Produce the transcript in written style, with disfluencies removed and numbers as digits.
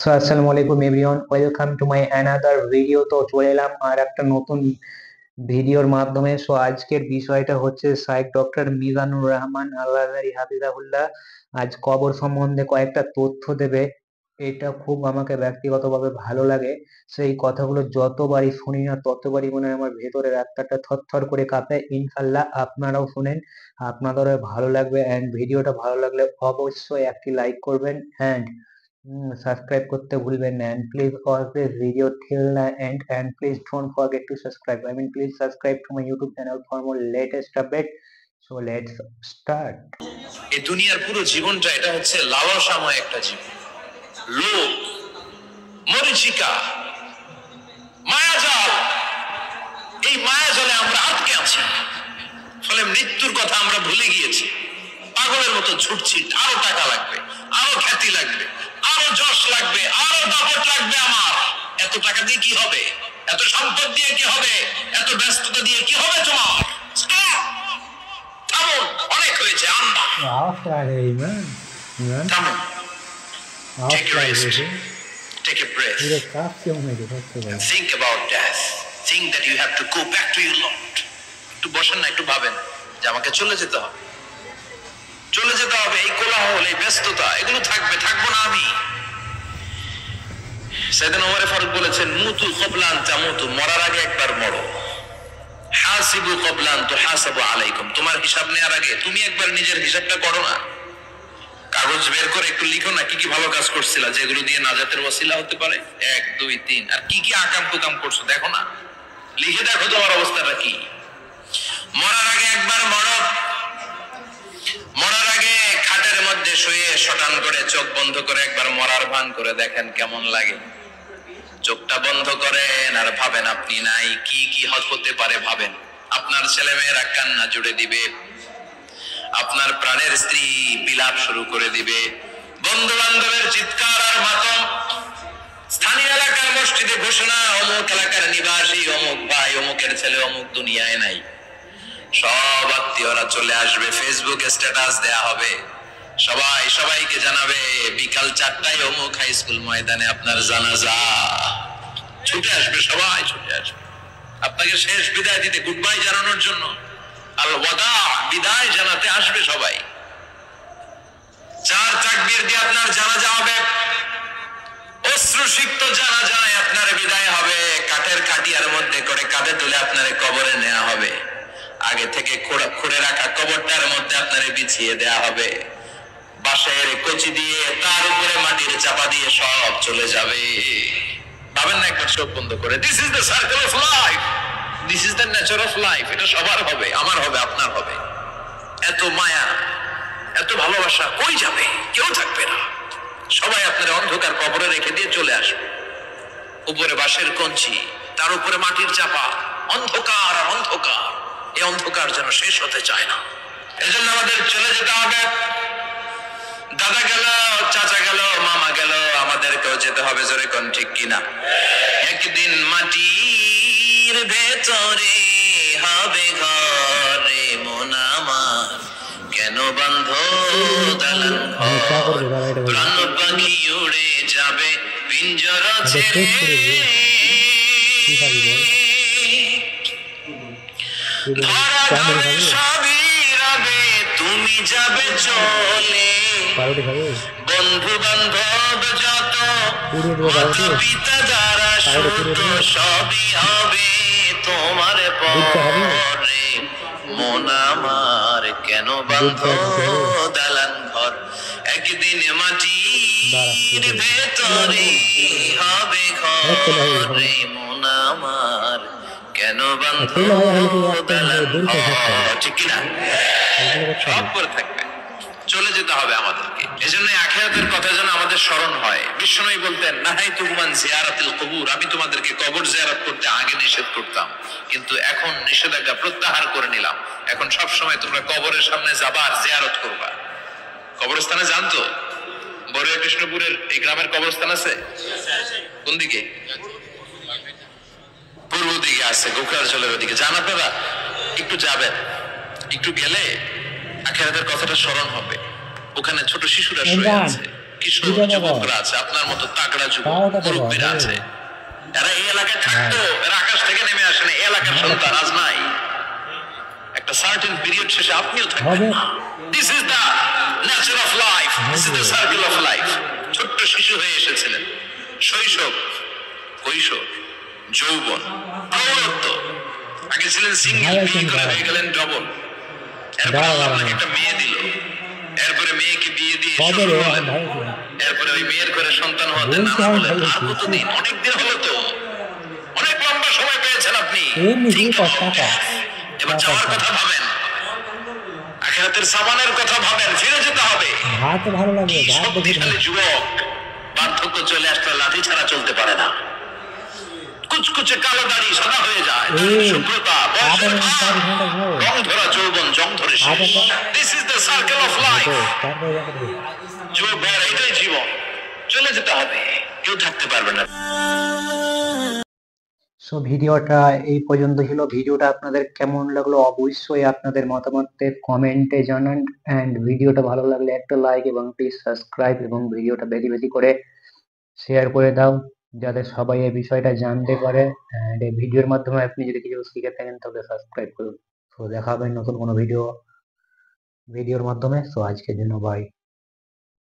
So আসসালামু আলাইকুম everyone, welcome to my another video. তো চলে এলাম আর একটা নতুন ভিডিওর মাধ্যমে। সো আজকের বিষয়টা হচ্ছে শাইখ ডক্টর মিজানুর রহমান আল্লাহি হাফিজাহুল্লাহ আজ কবর সম্বন্ধে কয়েকটা তথ্য দেবে। এটা খুব আমাকে ব্যক্তিগতভাবে ভালো লাগে। সেই কথাগুলো যতবারই শুনি না ততবারই মনে হয় আমার ভেতরের আত্মাটা থরথর করে কাঁপে। ইনশাল্লাহ আপনারাও শুনেন, আপনাদেরও ভালো লাগবে। অ্যান্ড ভিডিওটা ভালো লাগলে অবশ্যই একটি লাইক করবেন অ্যান্ড সাবস্ক্রাইব করতে ভুলবেন না। and please watch this video till the end and please don't forget to subscribe. I mean, please subscribe to my YouTube channel for more latest update. So let's start. এই দুনিয়ার পুরো জীবনটা এটা হচ্ছে লালসাময় একটা জীবন। লোভ, মরিচিকা, মায়াজাল, এই মায়াজালে আমরা আটকে আছি। ফলে মৃত্যুর কথা আমরা ভুলে গিয়েছি। পাগলের মতো ছুটছি, আরো টাকা লাগবে, আরো খ্যাতি লাগবে, আরো যশ লাগবে, আরো দাপট লাগবে। আমার এত টাকা দিয়ে কি হবে? এত সম্পদ দিয়ে কি হবে? এত ব্যস্ততা দিয়ে কি হবে তোমার? থামুন, অনেক হয়েছে। আন্না থামুন, take a rest, take a breath, and think about death. Think that you have to go back to your Lord. একটু বসেন না, একটু ভাবেন যে আমাকে চলে যেতে হবে, চলে যেতে হবে। এই কোলাহল, এই ব্যস্ততা, এগুলো থাকবে, থাকবো না আমি। সাইয়েদনা ওমর ফারুক বলেছেন, মুতু ক্বাবলা আন তামুতু, মরার আগে একবার মরো। হাসিবু ক্বাবলা আন তুহাসাবু আলাইকুম, তোমার হিসাব নেওয়ার আগে তুমি একবার নিজের হিসাবটা করো না। কাগজ বের করে একটু লিখো না কি কি ভালো কাজ করছিলা, যেগুলো দিয়ে নাজাতের ওসিলা হতে পারে। 1 2 3, আর কি কি আকাম কুকাম করছো দেখো না, লিখে দেখো তোমার অবস্থাটা কি। মরার আগে একবার মরো। মরার আগে খাটের মধ্যে শুয়ে শটান করে চোখ বন্ধ করে একবার মরার ভান করে দেখেন কেমন লাগে। চোখটা বন্ধ করেন আর ভাবেন আপনি নাই, কি কি হতে পারে ভাবেন। আপনার ছেলে মেয়েরা কান্না জুড়ে দিবে, আপনার প্রাণের স্ত্রী বিলাপ শুরু করে দিবে, বন্ধু বান্ধবের চিৎকার আর মাতম, স্থানীয় এলাকার মসজিদে ঘোষণা, অমুক এলাকার নিবাসী অমুক ভাই অমুকের ছেলে অমুক দুনিয়ায় নাই। সব আত্মীয়রা চলে আসবে, ফেসবুকে স্ট্যাটাস দেয়া হবে, সবাই সবাইকে জানাবে বিকাল 4টায় অমুক হাই স্কুল ময়দানে আপনার জানাজা। ছুটে আসবে, সবাই ছুটে আসবে আপনাকে শেষ বিদায় দিতে, গুড বাই জানানোর জন্য, আল ওয়াদা, বিদায় জানাতে আসবে সবাই। 4 তাকবীর দিয়ে আপনার জানাজা হবে, অশ্রুসিক্ত জানাজায় আপনার বিদায় হবে। কাঠের কাটিয়ার মধ্যে করে কাঁধে তুলে আপনার কবরে নেওয়া হবে। আগে থেকে খুঁড়ে রাখা কবরটার মধ্যে আপনারে বিছিয়ে দেয়া হবে। বাঁশের কচি দিয়ে তার উপরে মাটির চাপা দিয়ে সব চলে যাবে। ভাবেন না একবার চোখ বন্ধ করে, this is the circle of life, this is the nature of life. এটা সবার হবে, আমার হবে, আপনার হবে। এত মায়া, এত ভালোবাসা কই যাবে? কেউ থাকবে না, সবাই আপনার অন্ধকার কবরে রেখে দিয়ে চলে আসবে। উপরে বাঁশের কঞ্চি, তার উপরে মাটির চাপা, অন্ধকার আর অন্ধকার। এই অন্ধকার যেন শেষ হতে চায় না, এজন্য আমাদের চলে যেতে হবে। দাদা গেল, চাচা গেল, মামা গেল, আমাদেরকেও যেতে হবে। জোরে কোন ঠিক কিনা? একদিন মাটির ভেতরে হবে ঘরে মন আমার, কেন বন্ধ দালান ঘর, প্রাণ পাখি উড়ে যাবে পিঞ্জরা ছেড়ে, ধরা ধরে সবই রবে, তুমি যাবে চলে। বন্ধু বান্ধব যত, মাতা পিতা যারা সুত, সবই হবে তোমার পরে মন আমার, কেন বন্ধ দালান ঘর। একদিন মাটির ভেতরে হবে ঘরে মন আমার, কেন বন্ধ দালান ঘর। ঠিক কিনা? সব করে থাকবে, চলে যেতে হবে আমাদেরকে। এজন্য আখিরাতের কথা যেন আমাদের স্মরণ হয়। বিশ্বনবী বলতেন, নাহাইতুকুম আন জিয়ারাতিল কুবুর, আমি তোমাদেরকে কবর জিয়ারত করতে আগে নিষেধ করতাম, কিন্তু এখন নিষেধাজ্ঞা প্রত্যাহার করে নিলাম। এখন সব সময় তোমরা কবরের সামনে যাবা আর জিয়ারত করবা। কবরস্থানে যান তো? বড়ুয়া কৃষ্ণপুরের এই গ্রামের কবরস্থান আছে কোন দিকে? পূর্ব দিকে আছে, গোকরাঝোলের ওদিকে। যান আপনারা? একটু যাবেন, একটু গেলে আখিরাতের কথাটা স্মরণ হবে। ওখানে ছোট শিশুরা শুয়ে আছে, কিশোর দুইটা বাবা যুবকরা আছে, আপনার মতো তাগড়া যুবক পাওটা দেখো মুরব্বীরা আছে, এরা এই এলাকায় থাকতো, এরা আকাশ থেকে নেমে আসে না, এই এলাকার সন্তান আজ নাই। একটা সার্টেন পিরিয়ড শেষে আপনিও থাকবেন হবে না। This is the nature of life, this is the circle of life. ছোট্ট শিশু হয়ে এসেছিলেন, শৈশব, কৈশোর, যৌবন, প্রৌঢ়ত্ব, আগে ছিলেন সিঙ্গেল, বিয়ে করে হয়ে গেলেন ডবল, এরপর আল্লাহ আপনাকে একটা মেয়ে দিল, এরপরে মেয়েকে বিয়ে দিয়ে কবে শ্বশুর রে হলেন, ভালো ছিল এরপরে ওই মেয়ের করে সন্তান হতে বলতে নানা আমি বলেন। ভালো আর ছিল কতদিন? অনেকদিন হলো তো, অনেক লম্বা সময় পেয়েছেন আপনি। এমনি Think দুটো about টাকা it. এবার যাওয়ার কথা ভাবেন, আখিরাতের সামানের কথা ভাবেন, ফিরে যেতে হবে। ভাত ভালো কি লাগবে ভাত দেখে শক্তিশালী যুবক, বার্ধক্য চলে আসলে লাঠি ছাড়া চলতে পারে না, কুচকুচে কালো দাড়ি সাদা হয়ে যায়, এই শুভ্রতা, আধা বয়সের মিনিট 4 ঘন্টা ঘুমো রং ধরা যৌবন, জং ধরে শেষ। This is the circle of life. তারপরে দেখো যুবক ভাইয়েরা, এটাই জীবন, চলে যেতে হবে, কেউ থাকতে পারবে না। সো ভিডিওটা এই পর্যন্ত ছিল। ভিডিওটা আপনাদের কেমন লাগলো অবশ্যই আপনাদের মতামতে কমেন্টে জানান, অ্যান্ড ভিডিওটা ভালো লাগলে একটা লাইক এবং প্লিজ সাবস্ক্রাইব এবং ভিডিওটা বেশি বেশি করে শেয়ার করে দাও যাতে সবাই এই বিষয়টা জানতে পারে, অ্যান্ড এই ভিডিওর মাধ্যমে আপনি যদি কিছু শিখে থাকেন তবে সাবস্ক্রাইব করুন। তো দেখা হবে নতুন কোনো ভিডিওর মাধ্যমে। সো আজকের জন্য বাই।